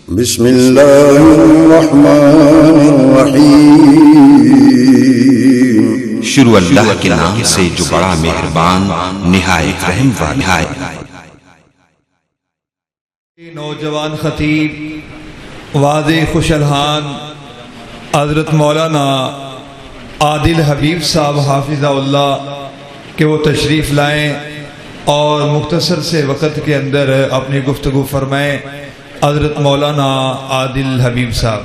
بسم اللہ الرحمن الرحیم۔ شروع اللہ کے نام سے جو بڑا مہربان نہایت رحم والا ہے۔ نوجوان خطیب واضح خوشالحان حضرت مولانا عادل حبیب صاحب حافظہ اللہ کہ وہ تشریف لائیں اور مختصر سے وقت کے اندر اپنی گفتگو فرمائیں۔ حضرت مولانا عادل حبیب صاحب۔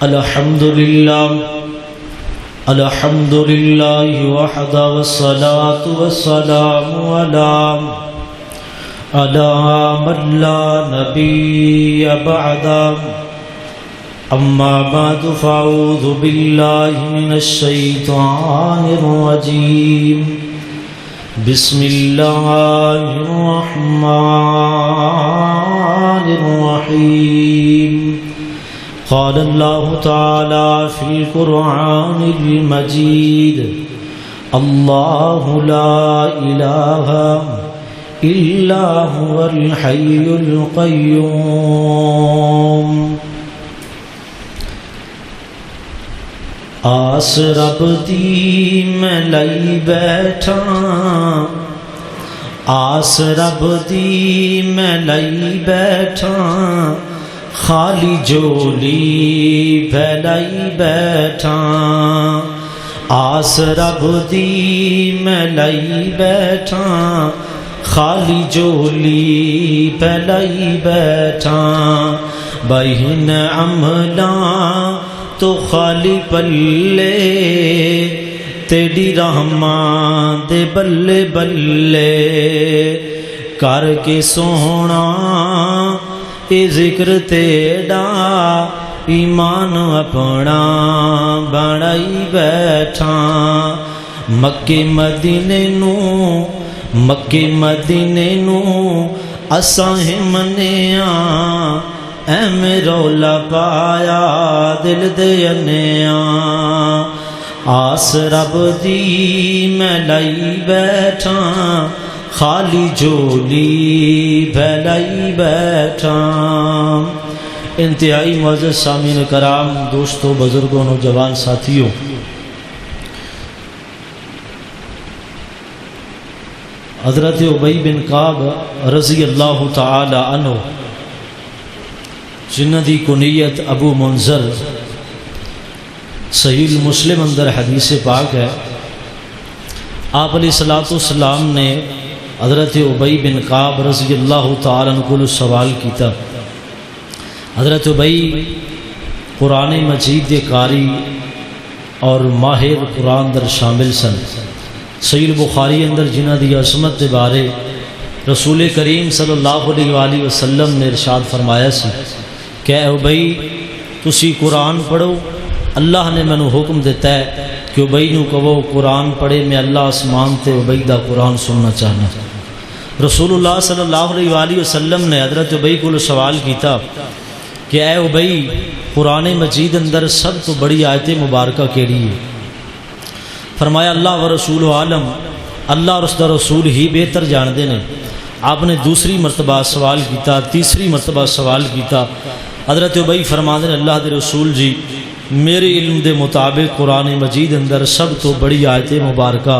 الحمدللہ وحدہ والصلاة والسلام علی من لا نبی بعد، اما بعد فاعوذ باللہ من الشیطان الرجیم، بسم اللہ الرحمن الرحیم۔ قال اللہ تعالی فی القرآن المجید، اللہ لا الہ الا هو الحی القیوم۔ آس رب دی میں لئی بیٹھا، آس رب دی میں لئی بیٹھا، خالی جولی پھیلائی بیٹھا۔ آس رب دی میں لئی بیٹھا، خالی جولی پھیلائی بیٹھا۔ بہن عملاں تو خالی پلے، تیری رحماں دے بلے بلے، کر کے سونا اے ذکر تیڑا، ایمان اپنا بڑائی بیٹھا۔ مکے مدینے نو اساں ہی منیا، ایم رولا پایا دل دے انیا۔ آس رب دی میں لئی بیٹھا، خالی جولی پھیلائی بیٹھا۔ انتہائی معزز سامعین کرام، دوستوں، بزرگوں، نوجوان ساتھیوں، حضرت ابی بن کعب رضی اللہ تعالی عنہ جنہ دی کنیت ابو منذر، صحیح مسلم اندر حدیث پاک ہے، آپ علیہ السلام نے حضرت ابی بن کعب رضی اللہ تعالیٰ عنہ کو سوال کیتا۔ حضرت ابی قرآن مجید کے قاری اور ماہر قرآن در شامل سن۔ صحیح بخاری اندر جنہ دی عظمت کے بارے رسول کریم صلی اللہ علیہ وآلہ وسلم نے ارشاد فرمایا سی کہ اے ابی تسی قرآن پڑھو، اللہ نے مینو حکم دیتا ہے کہ ابی نو کہو قرآن پڑھے، میں اللہ آسمان تے ابی دا قرآن سننا چاہنا۔ رسول اللہ صلی اللہ علیہ وآلہ وسلم نے حضرت ابی کو سوال کیتا کہ اے ابی قرآن مجید اندر سب تو بڑی آیت مبارکہ کیڑی ہے؟ فرمایا اللہ و رسول عالم، اللہ اور اس دا رسول ہی بہتر جاندے نے۔ آپ نے دوسری مرتبہ سوال کیتا، تیسری مرتبہ سوال کیتا۔ حضرت ابی فرماتے ہیں اللہ دے رسول جی، میرے علم دے مطابق قرآن مجید اندر سب تو بڑی آیت مبارکہ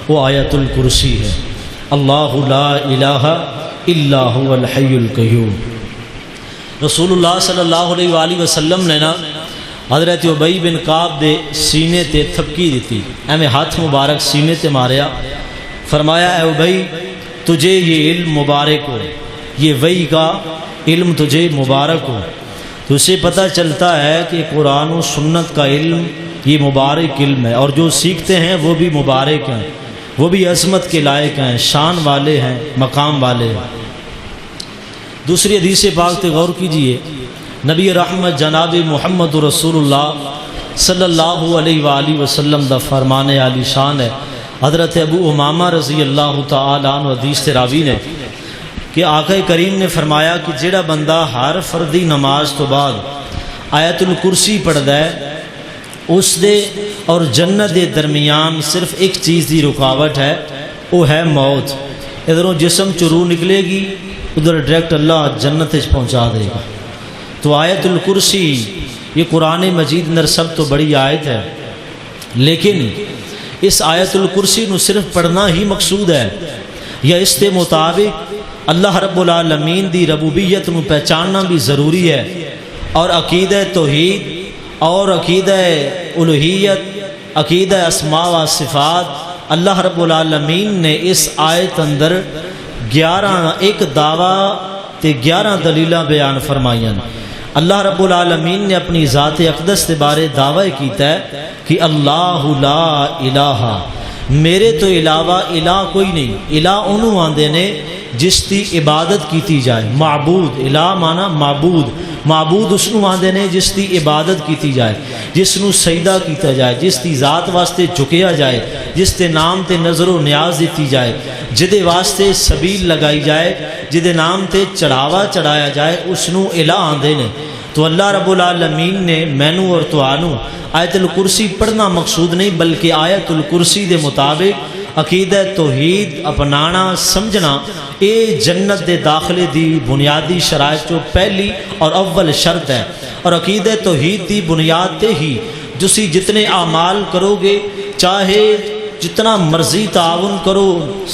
وہ آیت الکرسی ہے، اللہ لا الہ الا هو الحی القیوم۔ رسول اللہ صلی اللہ علیہ وآلہ وسلم نے نا حضرت ابی بن کعب دے سینے تے تھپکی دیتی، ایویں ہاتھ مبارک سینے تے ماریا۔ فرمایا اے ابی تجھے یہ علم مبارک ہو، یہ وحی کا علم تجھے مبارک ہو۔ تو اسے پتہ چلتا ہے کہ قرآن و سنت کا علم یہ مبارک علم ہے، اور جو سیکھتے ہیں وہ بھی مبارک ہیں، وہ بھی عظمت کے لائق ہیں، شان والے ہیں، مقام والے ہیں۔ دوسری حدیث پاک تے غور کیجئے، نبی رحمت جناب محمد رسول اللہ صلی اللہ علیہ وآلہ وسلم دا فرمان عالی شان ہے۔ حضرت ابو امامہ رضی اللہ تعالیٰ عنہ حدیث راوی نے کہ آقا کریم نے فرمایا کہ جیڑا بندہ ہر فردی نماز تو بعد آیت الکرسی پڑھدا ہے، اس دے اور جنت دے درمیان صرف ایک چیز دی رکاوٹ ہے، وہ ہے موت۔ ادھروں جسم چ روح نکلے گی، ادھر ڈائریکٹ اللہ جنت پہنچا دے گا۔ تو آیت الکرسی یہ قرآن مجید اندر سب تو بڑی آیت ہے، لیکن اس آیت الکرسی نو صرف پڑھنا ہی مقصود ہے یا اس کے مطابق اللہ رب العالمین دی ربوبیت نو پہچاننا بھی ضروری ہے، اور عقیدہ توحید اور عقیدہ الوہیت، عقیدہ اسماء و صفات، اللہ رب العالمین نے اس آیت اندر 11 دعویٰ تے 11 دلیلاں بیان فرمائیاں۔ اللہ رب العالمین نے اپنی ذات اقدس کے بارے دعویٰ کیتا ہے کہ اللہ لا الہ، میرے تو علاوہ الہ کوئی نہیں۔ الہ انہوں آندے نے جس کی عبادت کیتی جائے، معبود، الہ مانا معبود، معبود اس نو آندے نے جس کی عبادت کیتی جائے، جس نو سجدہ کیتا جائے، جس کی ذات واسطے جھکیا جائے، جس تے نام تے نظر و نیاز دیتی جائے، جدے واسطے سبیل لگائی جائے، جدے نام تے چڑھاوا چڑھایا جائے، اس نو الہ آندے نے۔ تو اللہ رب العالمین نے مینو اور توانو آیت الکرسی پڑھنا مقصود نہیں، بلکہ آیت الکرسی دے مطابق عقیدہ توحید اپنانا سمجھنا اے جنت دے داخلے دی بنیادی شرائط جو پہلی اور اول شرط ہے، اور عقیدہ توحید دی بنیاد تے ہی جسی جتنے اعمال کرو گے، چاہے جتنا مرضی تعاون کرو،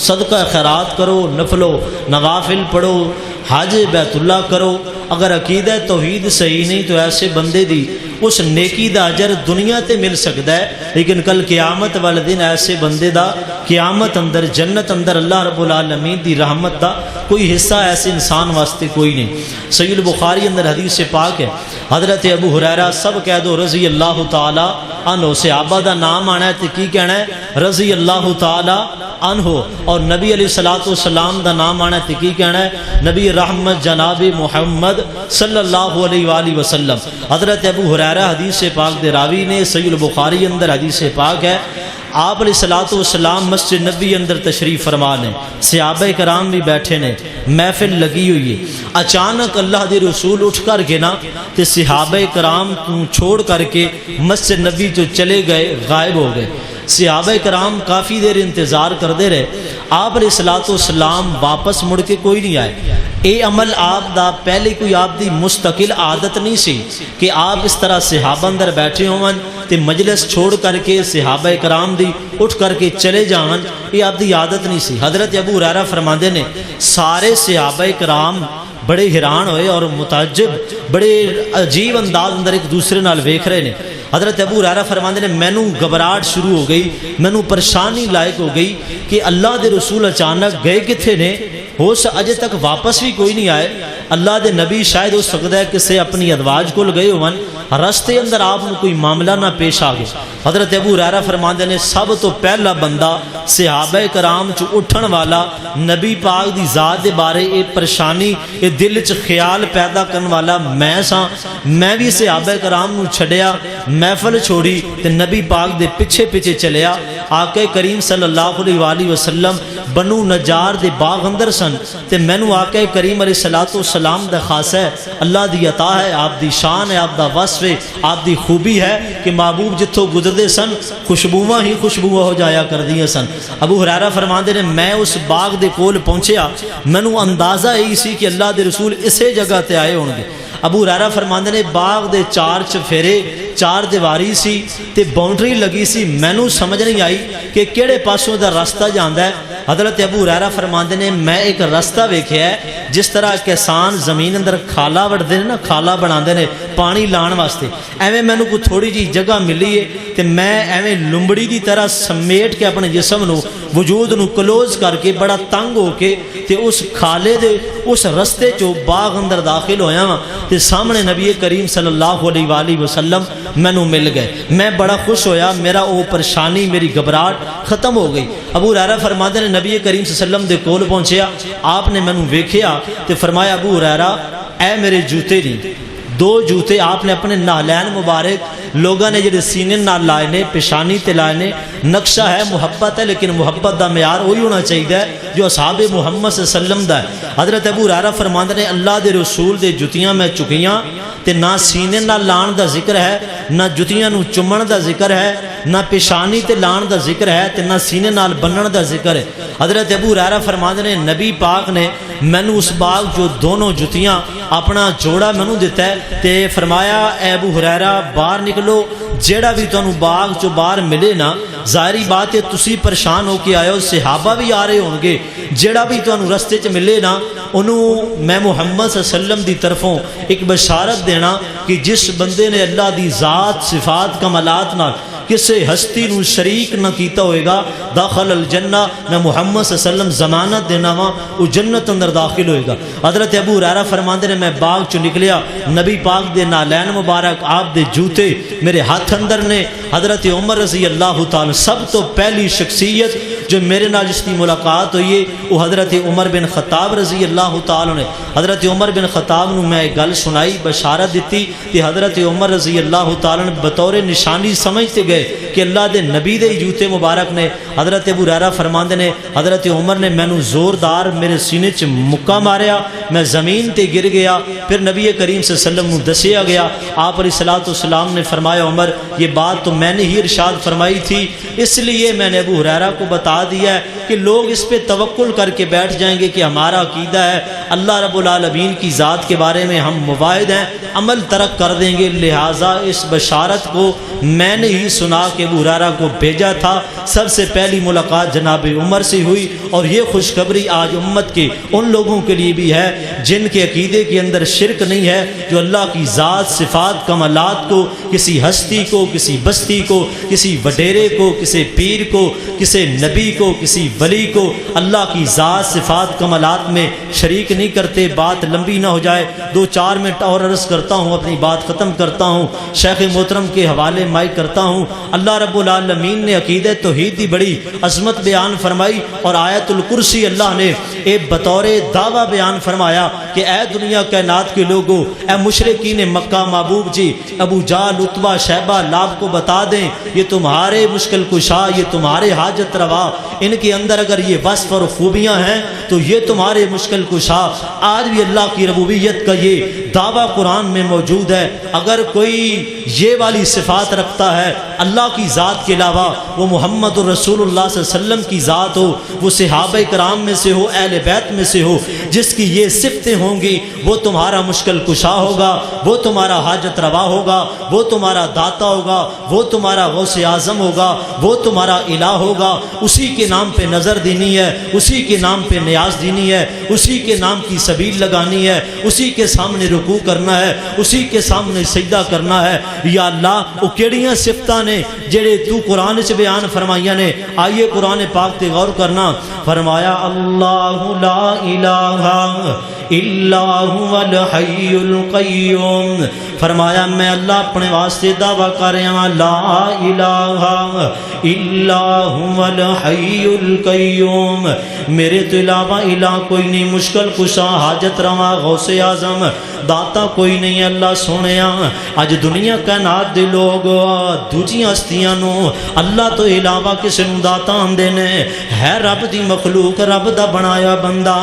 صدقہ خیرات کرو، نفل و نوافل پڑھو، حج بیت اللہ کرو، اگر عقیدہ توحید صحیح نہیں تو ایسے بندے دی اس نیکی دا اجر دنیا تے مل سکتا ہے، لیکن کل قیامت والے دن ایسے بندے دا قیامت اندر جنت اندر اللہ رب العالمین دی رحمت دا کوئی حصہ ایسے انسان واسطے کوئی نہیں۔ صحیح البخاری اندر حدیث پاک ہے، حضرت ابو ہریرہ سب کہہ دو رضی اللہ تعالی عنہ، صحابہ دا نام آنا ہے تو کی کہنا ہے؟ رضی اللہ تعالی عنہ۔ اور نبی علیہ الصلوۃ والسلام دا نام آنا ہے تو کی کہنا ہے؟ نبی رحمت جناب محمد صلی اللہ علیہ وآلہ وسلم۔ حضرت ابو ہریرہ حدیث پاک دے راوی نے، صحیح البخاری اندر حدیث پاک ہے، آپ علیہ الصلوۃ والسلام مسجد نبی اندر تشریف فرما نے، صحابہ کرام بھی بیٹھے نے، محفل لگی ہوئی ہے، اچانک اللہ دے رسول اٹھ کر کے نا تے صحابہ کرام چھوڑ کر کے مسجد نبی جو چلے گئے، غائب ہو گئے۔ صحابہ کرام کافی دیر انتظار کرتے رہے، آپ علیہ الصلوۃ والسلام واپس مڑ کے کوئی نہیں آئے۔ اے عمل آپ دا پہلے کوئی آپ دی مستقل عادت نہیں سی کہ آپ اس طرح صحابہ اندر بیٹھے ہون تے مجلس چھوڑ کر کے صحابہ کرام دی اٹھ کر کے چلے جان، یہ آپ دی عادت نہیں سی۔ حضرت ابو ہریرہ فرماندے نے سارے صحابہ کرام بڑے حیران ہوئے اور متعجب، بڑے عجیب انداز اندر ایک دوسرے نال ویکھ رہے نے۔ حضرت ابو ہریرہ فرماندے نے مینوں گھبراہٹ شروع ہو گئی، مینوں پریشانی لائق ہو گئی کہ اللہ دے رسول اچانک گئے کتھے نے، ہو اجے تک واپس بھی کوئی نہیں آئے۔ اللہ دے نبی شاید ہو سکتا ہے کسے اپنی ادواج کول گئے ہون، رستے اندر آپ کو کوئی معاملہ نہ پیش آ گئے۔ حضرت ابو ہریرہ فرماندے نے سب تو پہلا بندہ صحابہ کرام چ اٹھن والا، نبی پاک دی ذات دے بارے اے پریشانی اے دل چ خیال پیدا کرن والا میں سا۔ میں بھی صحابہ کرام نو چھڈیا، محفل چھوڑی تے نبی پاک دے پیچھے پیچھے چلیا۔ آقا کریم صلی اللہ علیہ وآلہ وسلم بنو نجار دے باغ اندر سن تے مینوں آقا کریم علیہ الصلوۃ والسلام دا خاص ہے، اللہ دی عطا ہے، آپ دی شان ہے، آپ دا وصف ہے، آپ دی خوبی ہے کہ محبوب جتھوں گزرتے سن خوشبوواں ہی خوشبوواں ہو جایا کردیاں سن۔ ابو ہریرہ فرماندے نے میں اس باغ دے کول پہنچیا، مینوں اندازہ یہی سی کہ اللہ دے رسول اسے جگہ تے آئے ہون گے۔ ابو ہریرہ فرماندے نے باغ دے چار چفیرے، چار دیواری سی تے باؤنڈری لگی سی، مینوں سمجھ نہیں آئی کہ کیڑے پاسوں دا راستہ جاندا ہے۔ حضرت ابو ہریرہ فرماندے نے میں ایک راستہ ویکھیا ہے جس طرح کسان زمین اندر کھالا وڑدے نے نا، کھالا بناندے نے پانی لان واسطے، ایویں مینوں کوئی تھوڑی جی جگہ ملی ہے تے میں ایویں لمبڑی دی طرح سمیٹ کے اپنے جسم نو، وجود نو کلوز کر کے بڑا تنگ ہو کے تے اس کھالے دے اس رستے چو باغ اندر داخل ہویا ہاں تے سامنے نبی کریم صلی اللہ علیہ وآلہ وسلم مینوں مل گئے۔ میں بڑا خوش ہویا، میرا وہ پریشانی، میری گھبراہٹ ختم ہو گئی۔ ابو ہریرہ فرماتے نے نبی کریم صلی اللہ علیہ وسلم دے کول پہنچیا، آپ نے مینوں ویکھیا تے فرمایا ابو ہریرہ اے میرے جوتے نہیں، دو جوتے آپ نے اپنے نالین مبارک لوگوں نے جڑے سینے نال لائے نے پیشانی تے لائے نے نقشہ ہے محبت ہے لیکن محبت دا معیار وہی ہونا چاہیے جو اصحاب محمد صلی اللہ علیہ وسلم دا ہے حضرت ابو ہریرہ فرماندے نے اللہ دے رسول دے جتیاں میں چکیاں تے نہ سینے نال لان دا ذکر ہے نہ جتیاں نو چمن دا ذکر ہے نہ پیشانی تے لان دا ذکر ہے تے نہ سینے نال بنن دا ذکر ہے حضرت ابو ہریرہ فرماندے نے نبی پاک نے مینوں اس باغ جو دونوں جتیاں اپنا جوڑا مینوں دیتا ہے تے فرمایا اے ابو ہریرہ باہر نکلو جیڑا بھی تانوں باغ چوں باہر ملے نا ظاہری بات ہے تسی پریشان ہو کے آئے ہو صحابہ بھی آ رہے ہوں گے جیڑا بھی تانوں رستے چ ملے نا انہوں میں محمد صلی اللہ علیہ وسلم دی طرفوں ایک بشارت دینا کہ جس بندے نے اللہ دی ذات صفات کمالات نال کسے ہستی نو شریک نہ کیتا ہوئے گا داخل الجنہ میں محمد صلی اللہ علیہ وسلم ضمانت دینا وا وہ جنت اندر داخل ہوئے گا حضرت ابو ہریرہ فرماندے نے میں باغ چ نکلیا نبی پاک دے نالین مبارک آپ دے جوتے میرے ہاتھ اندر نے حضرت عمر رضی اللہ تعالی سب تو پہلی شخصیت جو میرے نال جس کی ملاقات ہوئی ہے وہ حضرت عمر بن خطاب رضی اللہ تعالی نے حضرت عمر بن خطاب نو میں گل سنائی بشارت دیتی کہ حضرت عمر رضی اللہ تعالی نے بطور نشانی سمجھتے گئے کہ اللہ دے نبی دے جوتے مبارک نے حضرت ابو ہریرہ فرماندے نے حضرت عمر نے مینوں زوردار میرے سینے چ مکہ ماریا میں زمین تے گر گیا پھر نبی کریم صلی اللہ علیہ وسلم نو دسیا گیا آپ علیہ الصلوۃ والسلام نے فرمایا عمر یہ بات تو میں نے ہی ارشاد فرمائی تھی اس لیے میں نے ابو ہریرہ کو بتا دیا ہے کہ لوگ اس پہ توکل کر کے بیٹھ جائیں گے کہ ہمارا عقیدہ ہے اللہ رب العالمین کی ذات کے بارے میں ہم مواحد ہیں عمل ترک کر دیں گے لہٰذا اس بشارت کو میں نے ہی سنا کہ ابو ہریرہ کو بھیجا تھا سب سے پہلی ملاقات جناب عمر سے ہوئی اور یہ خوشخبری آج امت کے ان لوگوں کے لیے بھی ہے جن کے عقیدے کے اندر شرک نہیں ہے جو اللہ کی ذات صفات کمالات کو کسی ہستی کو کسی بستی کو کسی وڈیرے کو کسی پیر کو کسی نبی کو کسی ولی کو اللہ کی ذات صفات کمالات میں شریک نہیں کرتے بات لمبی نہ ہو جائے 2-4 منٹ اور عرض کرتا ہوں اپنی بات ختم کرتا ہوں شیخ محترم کے حوالے مائک کرتا ہوں اللہ رب العالمین نے عقیدہ توحید کی بڑی عظمت بیان فرمائی اور آیت الکرسی اللہ نے ایک بطور دعویٰ بیان فرمایا کہ اے دنیا کائنات کے لوگوں اے مشرکین مکہ محبوب جی ابو جہل عتبہ شیبہ لاب کو بتا دیں یہ تمہارے مشکل کشا یہ تمہارے حاجت روا ان کے اندر اگر یہ وصف اور خوبیاں ہیں تو یہ تمہارے مشکل کشا آج بھی اللہ کی ربوبیت کا یہ دعویٰ قرآن میں موجود ہے اگر کوئی یہ والی صفات رکھتا ہے اللہ کی ذات کے علاوہ وہ محمد رسول اللہ صلی اللہ علیہ وسلم کی ذات ہو وہ صحابہ کرام میں سے ہو اہل بیت میں سے ہو جس کی یہ صفتیں ہوں گی وہ تمہارا مشکل کشا ہوگا وہ تمہارا حاجت روا ہوگا وہ تمہارا داتا ہوگا وہ تمہارا غوث اعظم ہوگا وہ تمہارا الہ ہوگا اسی کے نام پہ نظر دینی ہے اسی کے نام پہ نیاز دینی ہے اسی کے نام کی سبیل لگانی ہے اسی کے سامنے رکوع کرنا ہے اسی کے سامنے سجدہ کرنا ہے یا اللہ وہ کیڑیاں صفتاں نے جڑے تو قرآن سے بیان فرمائیاں نے آئیے قرآن پاک تے غور کرنا فرمایا اللہ لا الہ الا هو الحی القیوم فرمایا میں اللہ اپنے واسطے دعویٰ کر رہا ہوں لا الہ الا هو الحی القیوم میرے تو علاوہ الہ کوئی نہیں مشکل کشا حاجت روا غوث اعظم داتا کوئی نہیں اللہ سونے اج دنیا کائنات دے لوگ دوجیاں ہستیاں نو اللہ تو علاوہ کسے نوں داتا آندے نے ہے رب دی مخلوق رب دا بنایا بندہ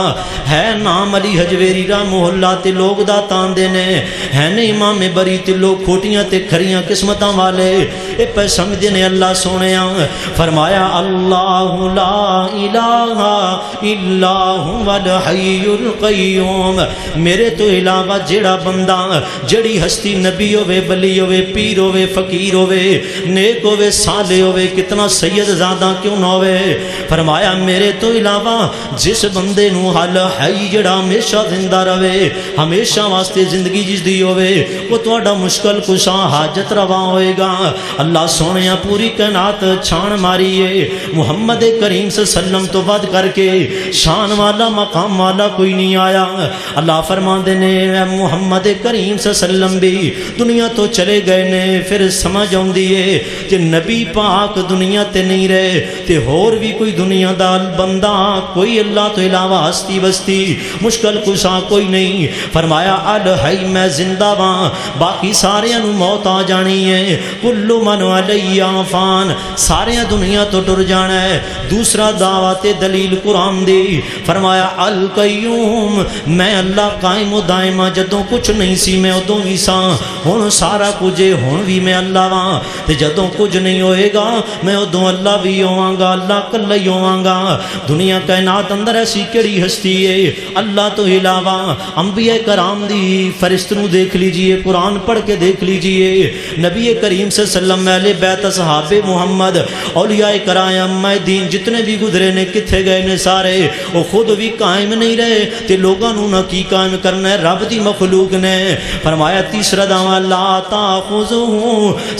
ہے نام علی حجویری رحمہ اللہ تے لوگ داتا آندے نے ہے نے امام بری تے لوگ کھوٹیاں تے کھریاں قسمتاں والے اے پہ سمجھے نے اللہ سونے فرمایا اللہ لا الہ الا هو الحی القیوم میرے تو علاوہ جڑا بندہ جڑی ہستی نبی ہوے ولی ہوے پیر ہوے فقیر ہوے نیک ہوے صالح ہوے کتنا سید زادہ کیوں نہ ہوے فرمایا میرے تو علاوہ جس بندے نو حل ہے جڑا ہمیشہ زندہ رہے ہمیشہ واسطے زندگی جسدی ہوے وہ تہاڈا مشکل کشا حاجت روا ہوئے گا اللہ سونے پوری کائنات چھان ماری ہے محمد کریم صلی اللہ علیہ وسلم تو ود کر کے شان والا مقام والا کوئی نہیں آیا اللہ فرماندے نے محمد کریم صلی اللہ علیہ وسلم بھی دنیا تو چلے گئے نے پھر سمجھ آندی ہے کہ نبی پاک دنیا تے نہیں رہے تے ہور بھی کوئی دنیا دا بندہ کوئی اللہ تو علاوہ ہستی بستی مشکل کشا کوئی نہیں. فرمایا الحی میں زندہ واں باقی سارے نو موت آ جانی ہے. کل من علیہ فان سارے دنیا تو ٹر جانا ہے. دوسرا دعوت دلیل قرآن دی فرمایا القیوم میں اللہ قائم و دائمہ جدوں کچھ نہیں سی میں ادوں بھی سا ہن سارا کچھ ہن بھی میں اللہ واں تے جدوں کچھ نہیں ہوئے گا میں ادوں اللہ بھی ہوواں گا اللہ کلا ہی ہوواں گا. دنیا کائنات اندر ایسی کیڑی ہستی ہے اللہ تو علاوہ انبیاء کرام دی فرشت نو دیکھ لیجئے قرآن پڑھ کے دیکھ لیجئے نبی کریم صلی اللہ علیہ وسلم اہل بیت اصحاب محمد اولیاء کرام دین جتنے بھی گزرے نے کتھے گئے نے سارے وہ خود بھی قائم نہیں رہے تے لوگاں نو نہ کی قائم کرنا ہے رب دی مخلوق نے. فرمایا تیسرا دعویٰ لا تاخذہ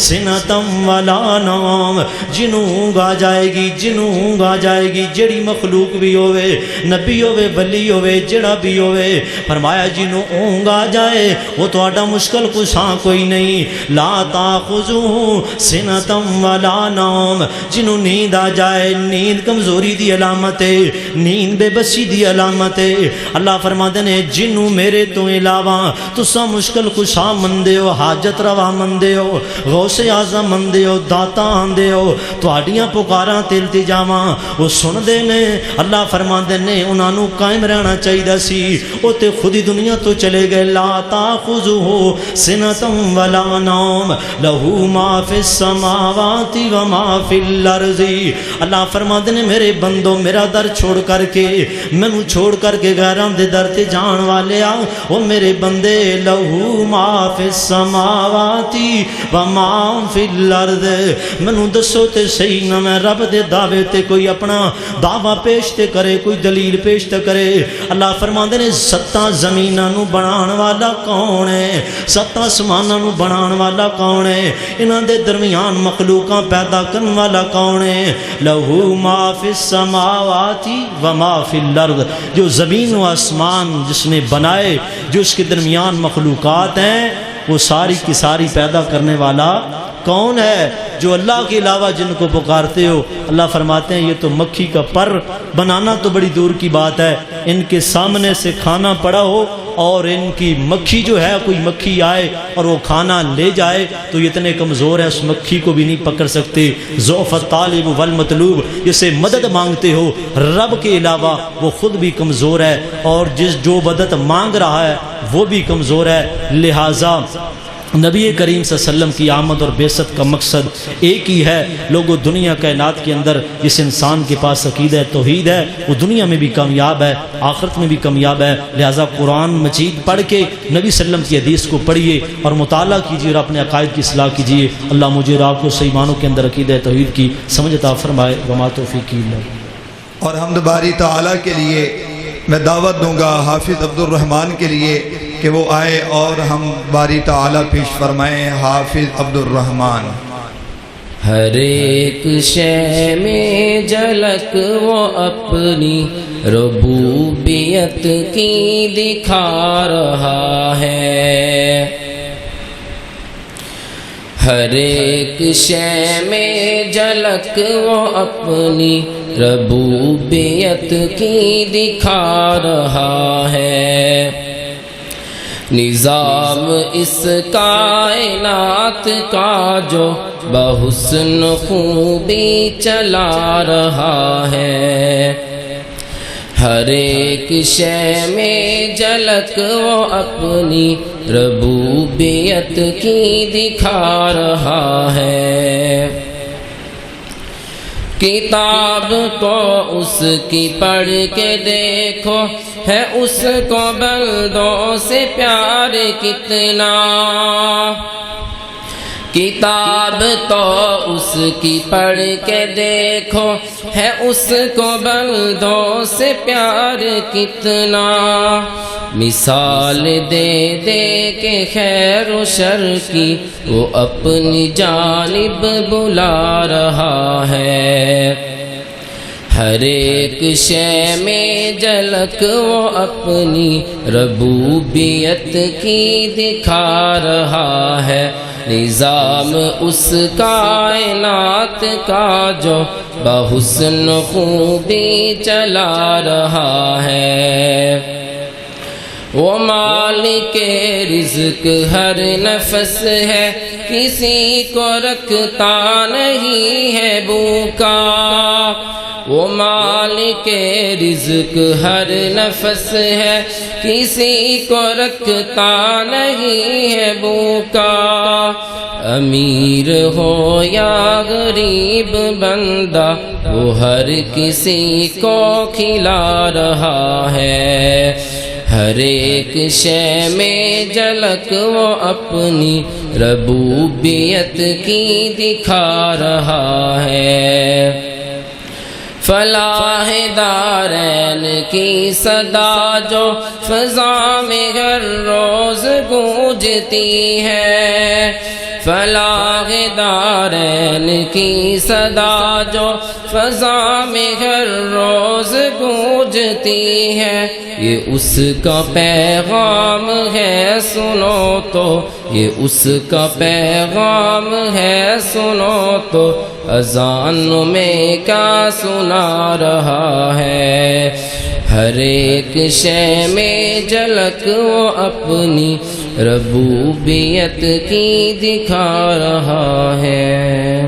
سنتم ولا نوم جنوں اونگ آ جائے گی جنوں اونگ آ جائے گی جڑی مخلوق بھی ہوئے نبی ہوئے ولی ہوئے جڑا بھی ہوئے فرمایا جنوں اونگ آ جائے وہ تہاڈا مشکل کشاں کوئی نہیں. لا تاخذہ سنتم ولا نوم جنوں نیند آ جائے نیند کمزوری دی علامت ہے نیند بے بسی دی علامت ہے. اللہ فرماتے نے جنوں میرے تو علاوہ تساں مشکل کشاں مندے ہو حاجت روا مندے ہو غوث اعظم مندے ہو داتا آندے ہو تہاڈیاں پکاراں تے التجاواں وہ سن دے نے. اللہ فرماتے نے انہاں نو قائم رہنا چاہیدا سی او تے خود ہی دنیا تو چلے گئے. لا تاخذہ سنتم ولا نوم لہو ما فی السماوات وما فی الارض. اللہ فرماتے نے میرے بندو میرا در چھوڑ کر کے مینوں چھوڑ کر کے غیراں دے در تے جان والے آ او میرے بندے لہو ما فی السماوات وما فی الارض مینوں دسو تے صحیح نہ میں رب دے دعوے تے کوئی اپنا دعویٰ پیش تے کرے کوئی دلیل پیش تے کرے. اللہ فرماندے نے ستاں زمیناں نو بنان والا کون ہے ستاں آسماناں نو بنان والا کون ہے انہاں دے درمیان مخلوقاں پیدا کرن والا کون ہے. لہو ما فی السماوات وما فی الارض جو زمین و آسمان جس نے بنائے جو اس کے درمیان مخلوقات ہیں وہ ساری کی ساری پیدا کرنے والا کون ہے. جو اللہ کے علاوہ جن کو پکارتے ہو اللہ فرماتے ہیں یہ تو مکھی کا پر بنانا تو بڑی دور کی بات ہے ان کے سامنے سے کھانا پڑا ہو اور ان کی مکھی جو ہے کوئی مکھی آئے اور وہ کھانا لے جائے تو یہ اتنے کمزور ہے اس مکھی کو بھی نہیں پکڑ سکتے. ضعف الطالب والمطلوب جسے مدد مانگتے ہو رب کے علاوہ وہ خود بھی کمزور ہے اور جو مدد مانگ رہا ہے وہ بھی کمزور ہے. لہٰذا نبی کریم صلی اللہ علیہ وسلم کی آمد اور بعثت کا مقصد ایک ہی ہے. لوگوں دنیا کائنات کے اندر جس انسان کے پاس عقیدہ توحید ہے وہ دنیا میں بھی کامیاب ہے آخرت میں بھی کامیاب ہے. لہٰذا قرآن مجید پڑھ کے نبی صلی اللہ علیہ وسلم کی حدیث کو پڑھیے اور مطالعہ کیجیے اور اپنے عقائد کی اصلاح کیجیے. اللہ مجھے اور آپ کو صحیح معنوں کے اندر عقیدہ توحید کی سمجھ عطا فرمائے. وما توفیقی الا باللہ. اور حمد باری تعالیٰ کے لیے میں دعوت دوں گا حافظ عبد الرحمن کے لیے کہ وہ آئے اور ہم باری تعالیٰ پیش فرمائیں. حافظ عبد الرحمن. ہر ایک شے میں جھلک وہ اپنی ربوبیت کی دکھا رہا ہے. ہر ایک شے میں جھلک وہ اپنی ربوبیت کی دکھا رہا ہے. نظام اس کائنات کا جو بحسن خوبی چلا رہا ہے. ہر ایک شے میں جھلک وہ اپنی ربوبیت کی دکھا رہا ہے. کتاب کو اس کی پڑھ کے دیکھو ہے اس کو بندوں سے پیار کتنا. کتاب تو اس کی پڑھ کے دیکھو ہے اس کو بندوں سے پیار کتنا. مثال دے دے کے خیر و شر کی وہ اپنی جانب بلا رہا ہے. ہر ایک شے میں جھلک وہ اپنی ربوبیت کی دکھا رہا ہے، نظام اس کائنات کا جو بحسن خوبی چلا رہا ہے۔ وہ مالک رزق ہر نفس ہے، کسی کو رکھتا نہیں ہے بھوکا۔ وہ مالک رزق ہر نفس ہے، کسی کو رکھتا نہیں ہے بھوکا۔ امیر ہو یا غریب بندہ وہ ہر کسی کو کھلا رہا ہے، ہر ایک شے میں جھلک وہ اپنی ربوبیت کی دکھا رہا ہے۔ فلاح دارین کی صدا جو فضا میں ہر روز گونجتی ہے، فلاح دارین کی صدا جو فضا میں ہر روز گونجتی ہے، یہ اس کا پیغام ہے سنو تو، یہ اس کا پیغام ہے سنو تو، اذان میں کیا سنا رہا ہے۔ ہر ایک شے میں جھلک وہ اپنی ربوبیت کی دکھا رہا ہے۔